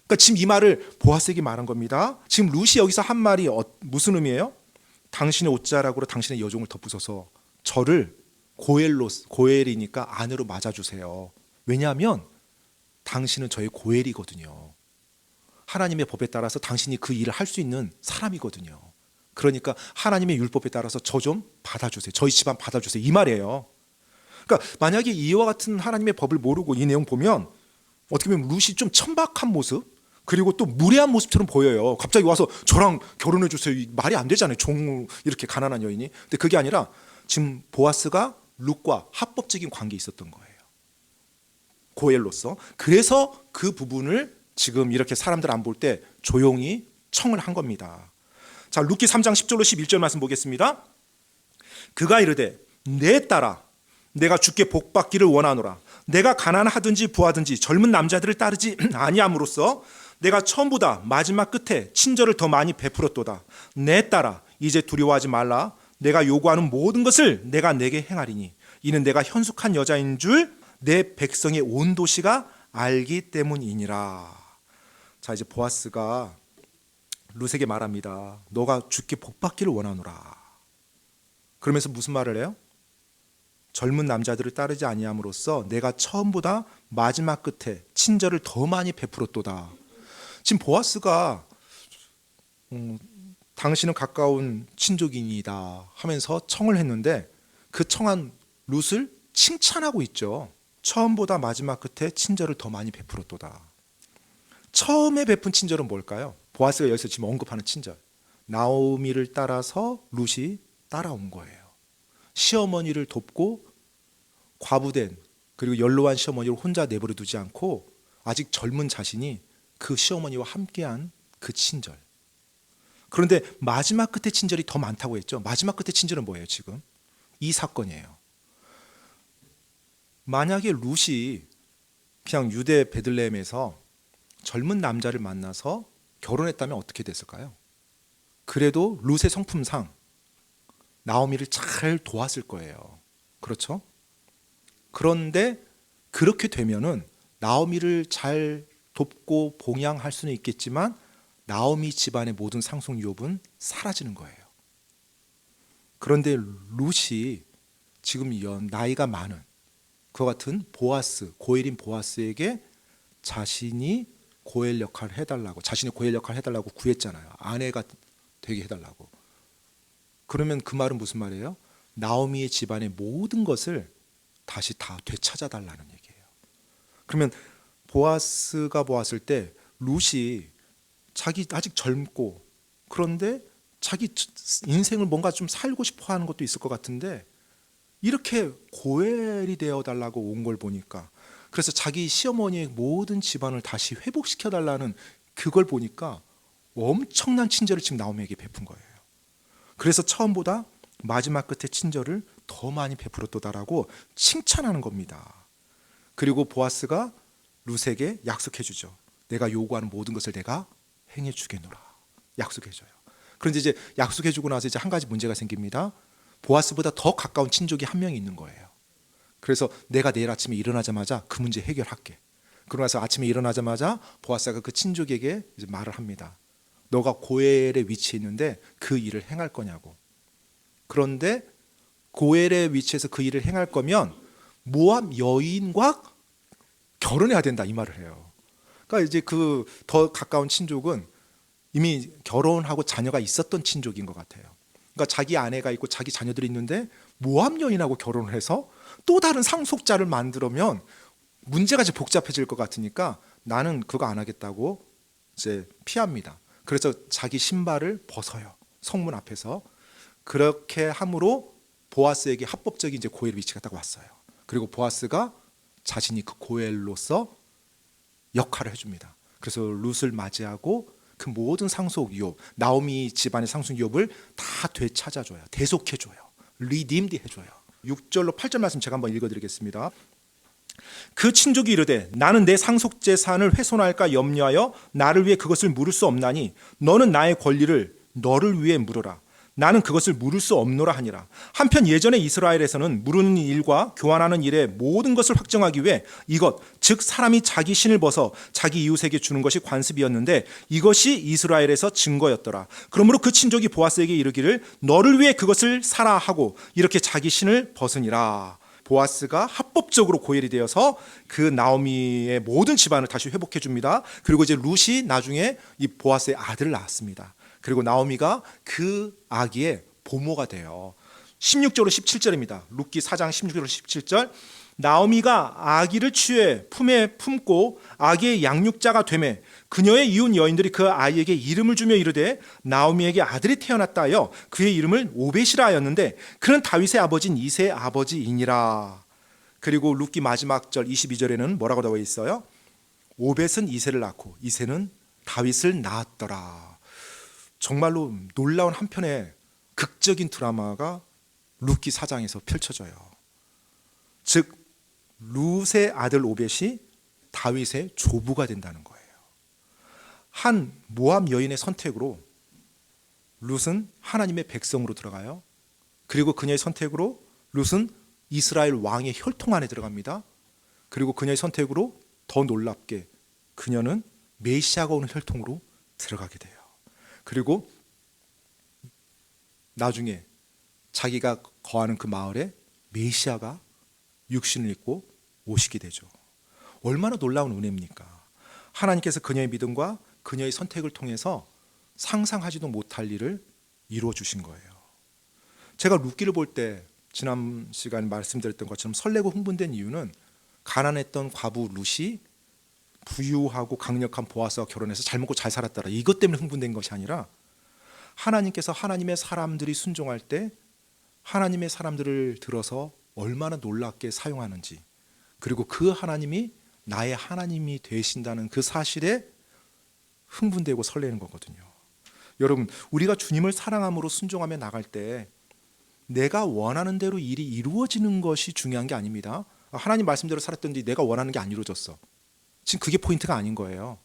그러니까 지금 이 말을 보아스에게 말한 겁니다. 지금 룻이 여기서 한 말이 무슨 의미예요? 당신의 옷자락으로 당신의 여종을 덮으소서. 저를 고엘이니까 안으로 맞아주세요. 왜냐하면 당신은 저의 고엘이거든요. 하나님의 법에 따라서 당신이 그 일을 할 수 있는 사람이거든요. 그러니까 하나님의 율법에 따라서 저 좀 받아주세요. 저희 집안 받아주세요. 이 말이에요. 그러니까 만약에 이와 같은 하나님의 법을 모르고 이 내용 보면 어떻게 보면 룻이 좀 천박한 모습 그리고 또 무례한 모습처럼 보여요. 갑자기 와서 저랑 결혼해 주세요. 말이 안 되잖아요. 종 이렇게 가난한 여인이. 근데 그게 아니라 지금 보아스가 룻과 합법적인 관계에 있었던 거예요. 고엘로서. 그래서 그 부분을 지금 이렇게 사람들 안 볼 때 조용히 청을 한 겁니다. 자, 룻기 3장 10절로 11절 말씀 보겠습니다. 그가 이르되 내 딸아 내가 주께 복받기를 원하노라. 내가 가난하든지 부하든지 젊은 남자들을 따르지 아니함으로써 내가 처음보다 마지막 끝에 친절을 더 많이 베풀었도다. 내 딸아 이제 두려워하지 말라. 내가 요구하는 모든 것을 내가 내게 행하리니 이는 내가 현숙한 여자인 줄 내 백성의 온 도시가 알기 때문이니라. 자, 이제 보아스가 룻에게 말합니다. 너가 주께 복받기를 원하노라. 그러면서 무슨 말을 해요? 젊은 남자들을 따르지 아니함으로써 내가 처음보다 마지막 끝에 친절을 더 많이 베풀었도다. 지금 보아스가 당신은 가까운 친족이니다 하면서 청을 했는데 그 청한 룻을 칭찬하고 있죠. 처음보다 마지막 끝에 친절을 더 많이 베풀었도다. 처음에 베푼 친절은 뭘까요? 보아스가 여기서 지금 언급하는 친절. 나오미를 따라서 룻이 따라온 거예요. 시어머니를 돕고 과부된 그리고 연로한 시어머니를 혼자 내버려 두지 않고 아직 젊은 자신이 그 시어머니와 함께한 그 친절. 그런데 마지막 끝에 친절이 더 많다고 했죠. 마지막 끝에 친절은 뭐예요 지금? 이 사건이에요. 만약에 룻이 그냥 유대 베들레헴에서 젊은 남자를 만나서 결혼했다면 어떻게 됐을까요? 그래도 룻의 성품상 나오미를 잘 도왔을 거예요. 그렇죠? 그런데 그렇게 되면은 나오미를 잘 돕고 봉양할 수는 있겠지만 나오미 집안의 모든 상속 유업은 사라지는 거예요. 그런데 룻이 지금 나이가 많은 그와 같은 보아스, 고엘인 보아스에게 자신이 고엘 역할을 해달라고, 자신의 고엘 역할을 해달라고 구했잖아요. 아내가 되게 해달라고. 그러면 그 말은 무슨 말이에요? 나오미의 집안의 모든 것을 다시 다 되찾아달라는 얘기예요. 그러면 보아스가 보았을 때 룻이 자기 아직 젊고 그런데 자기 인생을 뭔가 좀 살고 싶어 하는 것도 있을 것 같은데 이렇게 고엘이 되어달라고 온 걸 보니까, 그래서 자기 시어머니의 모든 집안을 다시 회복시켜달라는 그걸 보니까 엄청난 친절을 지금 나오미에게 베푼 거예요. 그래서 처음보다 마지막 끝에 친절을 더 많이 베풀었도다라고 칭찬하는 겁니다. 그리고 보아스가 룻에게 약속해 주죠. 내가 요구하는 모든 것을 내가 행해 주겠노라. 약속해 줘요. 그런데 이제 약속해 주고 나서 이제 한 가지 문제가 생깁니다. 보아스보다 더 가까운 친족이 한 명이 있는 거예요. 그래서 내가 내일 아침에 일어나자마자 그 문제 해결할게. 그러고 나서 아침에 일어나자마자 보아스가 그 친족에게 이제 말을 합니다. 너가 고엘의 위치에 있는데 그 일을 행할 거냐고. 그런데 고엘의 위치에서 그 일을 행할 거면 모압 여인과 결혼해야 된다 이 말을 해요. 그러니까 이제 그 더 가까운 친족은 이미 결혼하고 자녀가 있었던 친족인 것 같아요. 그러니까 자기 아내가 있고 자기 자녀들이 있는데 모압 여인하고 결혼을 해서 또 다른 상속자를 만들면 문제가 이제 복잡해질 것 같으니까 나는 그거 안 하겠다고 이제 피합니다. 그래서 자기 신발을 벗어요. 성문 앞에서. 그렇게 함으로 보아스에게 합법적인 이제 고엘 위치가 딱 왔어요. 그리고 보아스가 자신이 그 고엘로서 역할을 해줍니다. 그래서 룻을 맞이하고 그 모든 상속 유업, 나오미 집안의 상속 유업을 다 되찾아줘요. 대속해줘요. 리딤드 해줘요. 6절로 8절 말씀 제가 한번 읽어드리겠습니다. 그 친족이 이르되 나는 내 상속 재산을 훼손할까 염려하여 나를 위해 그것을 물을 수 없나니 너는 나의 권리를 너를 위해 물으라. 나는 그것을 물을 수 없노라 하니라. 한편 예전에 이스라엘에서는 물으는 일과 교환하는 일의 모든 것을 확정하기 위해 이것 즉 사람이 자기 신을 벗어 자기 이웃에게 주는 것이 관습이었는데 이것이 이스라엘에서 증거였더라. 그러므로 그 친족이 보아스에게 이르기를 너를 위해 그것을 사라 하고 이렇게 자기 신을 벗으니라. 보아스가 합법적으로 고엘이 되어서 그 나오미의 모든 집안을 다시 회복해 줍니다. 그리고 이제 룻이 나중에 이 보아스의 아들을 낳았습니다. 그리고 나오미가 그 아기의 보모가 돼요. 16절로 17절입니다. 룻기 4장 16절로 17절. 나오미가 아기를 취해 품에 품고 아기의 양육자가 되매 그녀의 이웃 여인들이 그 아이에게 이름을 주며 이르되 나오미에게 아들이 태어났다 하여 그의 이름을 오벳이라 하였는데 그는 다윗의 아버지인 이새의 아버지이니라. 그리고 룻기 마지막 절 22절에는 뭐라고 나와 있어요? 오벳은 이새를 낳고 이새는 다윗을 낳았더라. 정말로 놀라운 한편의 극적인 드라마가 룻기 4장에서 펼쳐져요. 즉 룻의 아들 오벳이 다윗의 조부가 된다는 거예요. 한 모압 여인의 선택으로 룻은 하나님의 백성으로 들어가요. 그리고 그녀의 선택으로 룻은 이스라엘 왕의 혈통 안에 들어갑니다. 그리고 그녀의 선택으로 더 놀랍게 그녀는 메시아가 오는 혈통으로 들어가게 돼요. 그리고 나중에 자기가 거하는 그 마을에 메시아가 육신을 입고 오시게 되죠. 얼마나 놀라운 은혜입니까? 하나님께서 그녀의 믿음과 그녀의 선택을 통해서 상상하지도 못할 일을 이루어 주신 거예요. 제가 룻기를 볼 때 지난 시간 말씀드렸던 것처럼 설레고 흥분된 이유는 가난했던 과부 룻이 부유하고 강력한 보아스와 결혼해서 잘 먹고 잘 살았더라, 이것 때문에 흥분된 것이 아니라 하나님께서 하나님의 사람들이 순종할 때 하나님의 사람들을 들어서 얼마나 놀랍게 사용하는지, 그리고 그 하나님이 나의 하나님이 되신다는 그 사실에 흥분되고 설레는 거거든요. 여러분, 우리가 주님을 사랑함으로 순종하며 나갈 때 내가 원하는 대로 일이 이루어지는 것이 중요한 게 아닙니다. 하나님 말씀대로 살았던지 내가 원하는 게 안 이루어졌어, 지금 그게 포인트가 아닌 거예요.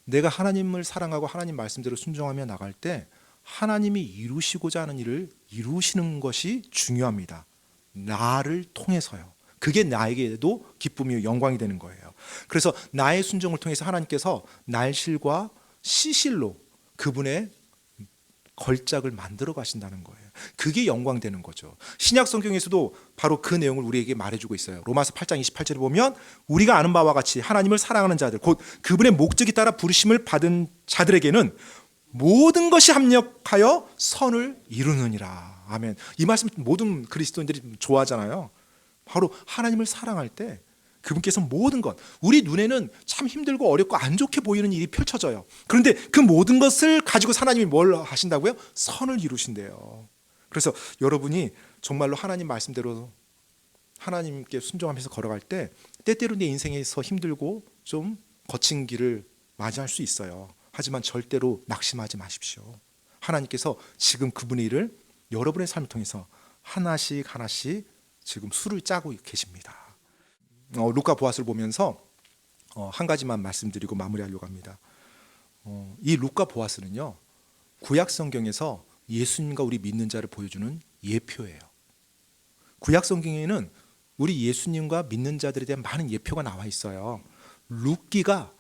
내가 하나님을 사랑하고 하나님 말씀대로 순종하며 나갈 때 하나님이 이루시고자 하는 일을 이루시는 것이 중요합니다. 나를 통해서요. 그게 나에게도 기쁨이요 영광이 되는 거예요. 그래서 나의 순종을 통해서 하나님께서 날실과 시실로 그분의 걸작을 만들어 가신다는 거예요. 그게 영광되는 거죠. 신약 성경에서도 바로 그 내용을 우리에게 말해주고 있어요. 로마서 8장 28절에 보면 우리가 아는 바와 같이 하나님을 사랑하는 자들, 곧 그분의 목적에 따라 부르심을 받은 자들에게는 모든 것이 합력하여 선을 이루느니라. 아멘. 이 말씀 모든 그리스도인들이 좋아하잖아요. 바로 하나님을 사랑할 때 그분께서 모든 것, 우리 눈에는 참 힘들고 어렵고 안 좋게 보이는 일이 펼쳐져요. 그런데 그 모든 것을 가지고 하나님이 뭘 하신다고요? 선을 이루신대요. 그래서 여러분이 정말로 하나님 말씀대로 하나님께 순종하면서 걸어갈 때 때때로 내 인생에서 힘들고 좀 거친 길을 맞이할 수 있어요. 하지만 절대로 낙심하지 마십시오. 하나님께서 지금 그분의 일을 여러분의 삶을 통해서 하나씩 지금 수를 짜고 계십니다. 루카 보아스를 보면서 한 가지만 말씀드리고 마무리하려고 합니다. 이 루카 보아스는요, 구약 성경에서 예수님과 우리 믿는 자를 보여주는 예표예요. 구약 성경에는 우리 예수님과 믿는 자들에 대한 많은 예표가 나와 있어요. 룻기가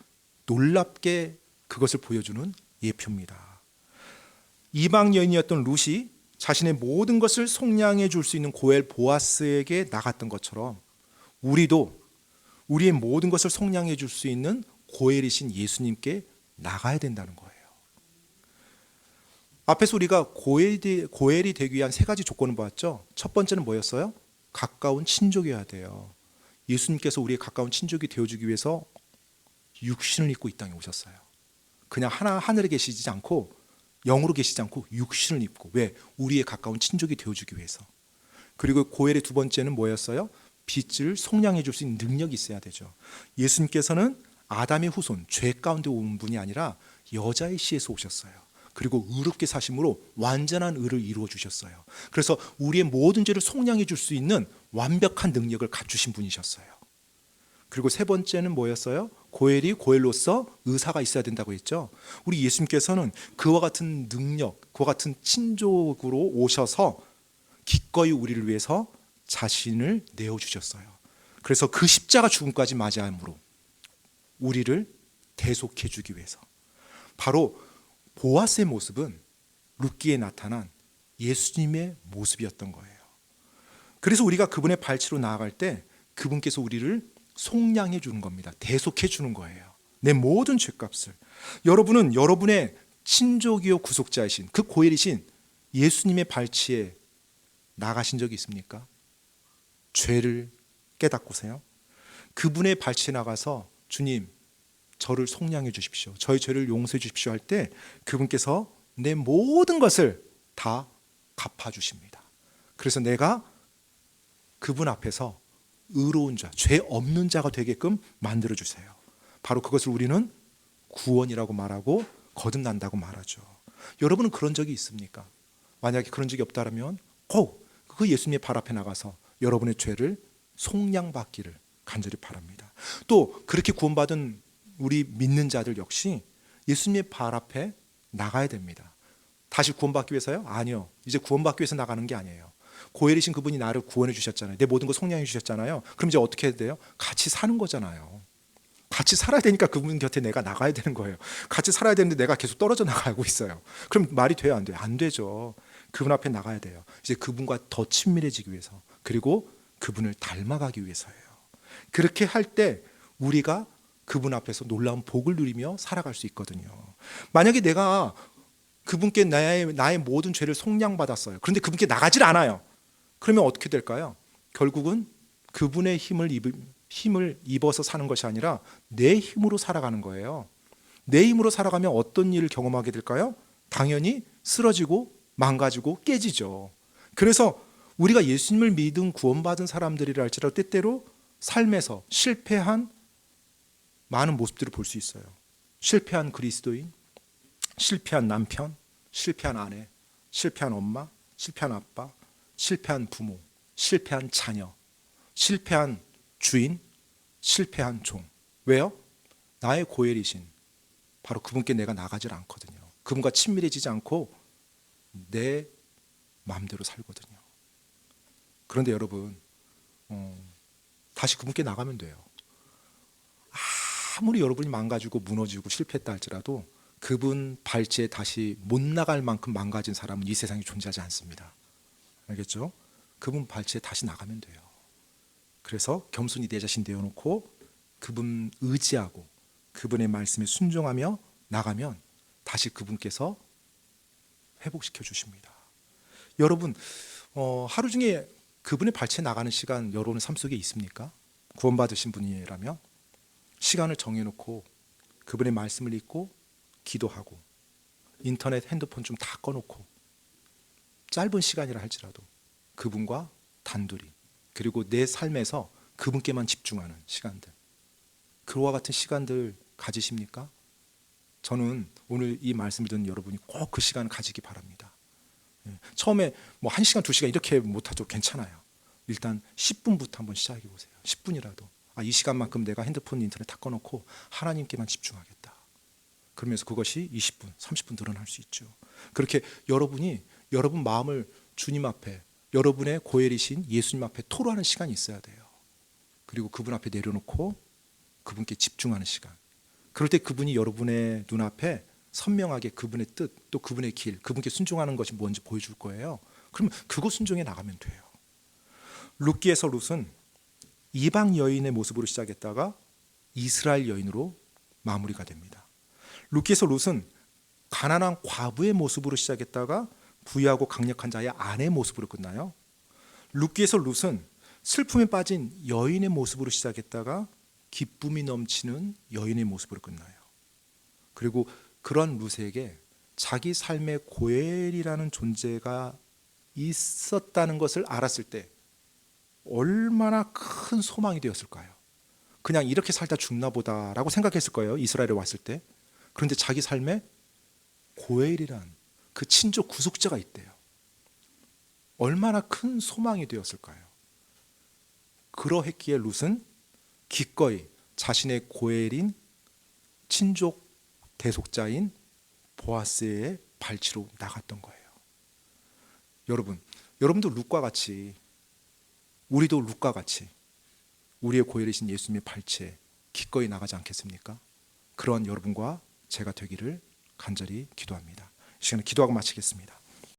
놀랍게 그것을 보여주는 예표입니다. 이방 여인이었던 룻이 자신의 모든 것을 속량해 줄 수 있는 고엘 보아스에게 나갔던 것처럼 우리도 우리의 모든 것을 속량해 줄 수 있는 고엘이신 예수님께 나가야 된다는 거예요. 앞에서 우리가 고엘이 되기 위한 세 가지 조건을 보았죠. 첫 번째는 뭐였어요? 가까운 친족이어야 돼요. 예수님께서 우리의 가까운 친족이 되어주기 위해서 육신을 입고 이 땅에 오셨어요. 그냥 하늘에 계시지 않고 영으로 계시지 않고 육신을 입고, 왜? 우리의 가까운 친족이 되어주기 위해서. 그리고 고엘의 두 번째는 뭐였어요? 빛을 속량해 줄 수 있는 능력이 있어야 되죠. 예수님께서는 아담의 후손, 죄 가운데 온 분이 아니라 여자의 씨에서 오셨어요. 그리고 의롭게 사심으로 완전한 의를 이루어 주셨어요. 그래서 우리의 모든 죄를 속량해 줄 수 있는 완벽한 능력을 갖추신 분이셨어요. 그리고 세 번째는 뭐였어요? 고엘이 고엘로서 의사가 있어야 된다고 했죠. 우리 예수님께서는 그와 같은 능력, 그와 같은 친족으로 오셔서 기꺼이 우리를 위해서 자신을 내어주셨어요. 그래서 그 십자가 죽음까지 맞이함으로 우리를 대속해 주기 위해서. 바로 보아스의 모습은 룻기에 나타난 예수님의 모습이었던 거예요. 그래서 우리가 그분의 발치로 나아갈 때 그분께서 우리를 속량해 주는 겁니다. 대속해 주는 거예요. 내 모든 죄값을. 여러분은 여러분의 친족이요 구속자이신 그 고엘이신 예수님의 발치에 나가신 적이 있습니까? 죄를 깨닫고서요. 그분의 발치에 나가서 주님, 저를 속량해 주십시오. 저의 죄를 용서해 주십시오 할 때 그분께서 내 모든 것을 다 갚아주십니다. 그래서 내가 그분 앞에서 의로운 자, 죄 없는 자가 되게끔 만들어주세요. 바로 그것을 우리는 구원이라고 말하고 거듭난다고 말하죠. 여러분은 그런 적이 있습니까? 만약에 그런 적이 없다면 꼭 그 예수님의 발 앞에 나가서 여러분의 죄를 속량받기를 간절히 바랍니다. 또 그렇게 구원받은 우리 믿는 자들 역시 예수님의 발 앞에 나가야 됩니다. 다시 구원받기 위해서요? 아니요. 이제 구원받기 위해서 나가는 게 아니에요. 고엘이신 그분이 나를 구원해 주셨잖아요. 내 모든 거 속량해 주셨잖아요. 그럼 이제 어떻게 해야 돼요? 같이 사는 거잖아요. 같이 살아야 되니까 그분 곁에 내가 나가야 되는 거예요. 같이 살아야 되는데 내가 계속 떨어져 나가고 있어요. 그럼 말이 돼요? 안 돼요? 안 되죠. 그분 앞에 나가야 돼요. 이제 그분과 더 친밀해지기 위해서, 그리고 그분을 닮아가기 위해서예요. 그렇게 할 때 우리가 그분 앞에서 놀라운 복을 누리며 살아갈 수 있거든요. 만약에 내가 그분께 나의 모든 죄를 속량받았어요. 그런데 그분께 나가질 않아요. 그러면 어떻게 될까요? 결국은 그분의 힘을 입어서 사는 것이 아니라 내 힘으로 살아가는 거예요. 내 힘으로 살아가면 어떤 일을 경험하게 될까요? 당연히 쓰러지고 망가지고 깨지죠. 그래서 우리가 예수님을 믿은 구원받은 사람들이라 할지라도 때때로 삶에서 실패한 많은 모습들을 볼 수 있어요. 실패한 그리스도인, 실패한 남편, 실패한 아내, 실패한 엄마, 실패한 아빠, 실패한 부모, 실패한 자녀, 실패한 주인, 실패한 종. 왜요? 나의 고엘이신 바로 그분께 내가 나가질 않거든요. 그분과 친밀해지지 않고 내 마음대로 살거든요. 그런데 여러분, 다시 그분께 나가면 돼요. 아무리 여러분이 망가지고 무너지고 실패했다 할지라도 그분 발치에 다시 못 나갈 만큼 망가진 사람은 이 세상에 존재하지 않습니다. 알겠죠? 그분 발치에 다시 나가면 돼요. 그래서 겸손히 내 자신 내어놓고 그분 의지하고 그분의 말씀에 순종하며 나가면 다시 그분께서 회복시켜 주십니다. 여러분, 하루 중에 그분의 발치에 나가는 시간 여러분의 삶 속에 있습니까? 구원받으신 분이라면 시간을 정해놓고 그분의 말씀을 읽고 기도하고 인터넷, 핸드폰 좀 다 꺼놓고 짧은 시간이라 할지라도 그분과 단둘이, 그리고 내 삶에서 그분께만 집중하는 시간들, 그와 같은 시간들 가지십니까? 저는 오늘 이 말씀을 듣는 여러분이 꼭 그 시간을 가지기 바랍니다. 처음에 뭐 1시간, 2시간 이렇게 못하죠. 괜찮아요. 일단 10분부터 한번 시작해 보세요. 10분이라도. 이 시간만큼 내가 핸드폰, 인터넷 다 꺼놓고 하나님께만 집중하겠다. 그러면서 그것이 20분, 30분 늘어날 수 있죠. 그렇게 여러분이 여러분 마음을 주님 앞에, 여러분의 고엘이신 예수님 앞에 토로하는 시간이 있어야 돼요. 그리고 그분 앞에 내려놓고 그분께 집중하는 시간. 그럴 때 그분이 여러분의 눈앞에 선명하게 그분의 뜻, 또 그분의 길, 그분께 순종하는 것이 뭔지 보여줄 거예요. 그러면 그거 순종해 나가면 돼요. 룻기에서 룻은 이방 여인의 모습으로 시작했다가 이스라엘 여인으로 마무리가 됩니다. 룻기에서 룻은 가난한 과부의 모습으로 시작했다가 부유하고 강력한 자의 아내의 모습으로 끝나요. 룻기에서 룻은 슬픔에 빠진 여인의 모습으로 시작했다가 기쁨이 넘치는 여인의 모습으로 끝나요. 그리고 그런 룻에게 자기 삶의 고엘이라는 존재가 있었다는 것을 알았을 때 얼마나 큰 소망이 되었을까요? 그냥 이렇게 살다 죽나 보다라고 생각했을 거예요. 이스라엘에 왔을 때. 그런데 자기 삶에 고엘이란 그 친족 구속자가 있대요. 얼마나 큰 소망이 되었을까요? 그러했기에 룻은 기꺼이 자신의 고엘인 친족 대속자인 보아스의 발치로 나갔던 거예요. 여러분도 룻과 같이, 우리도 룻과 같이 우리의 고엘이신 예수님의 발치에 기꺼이 나가지 않겠습니까? 그런 여러분과 제가 되기를 간절히 기도합니다. 이 시간에 기도하고 마치겠습니다.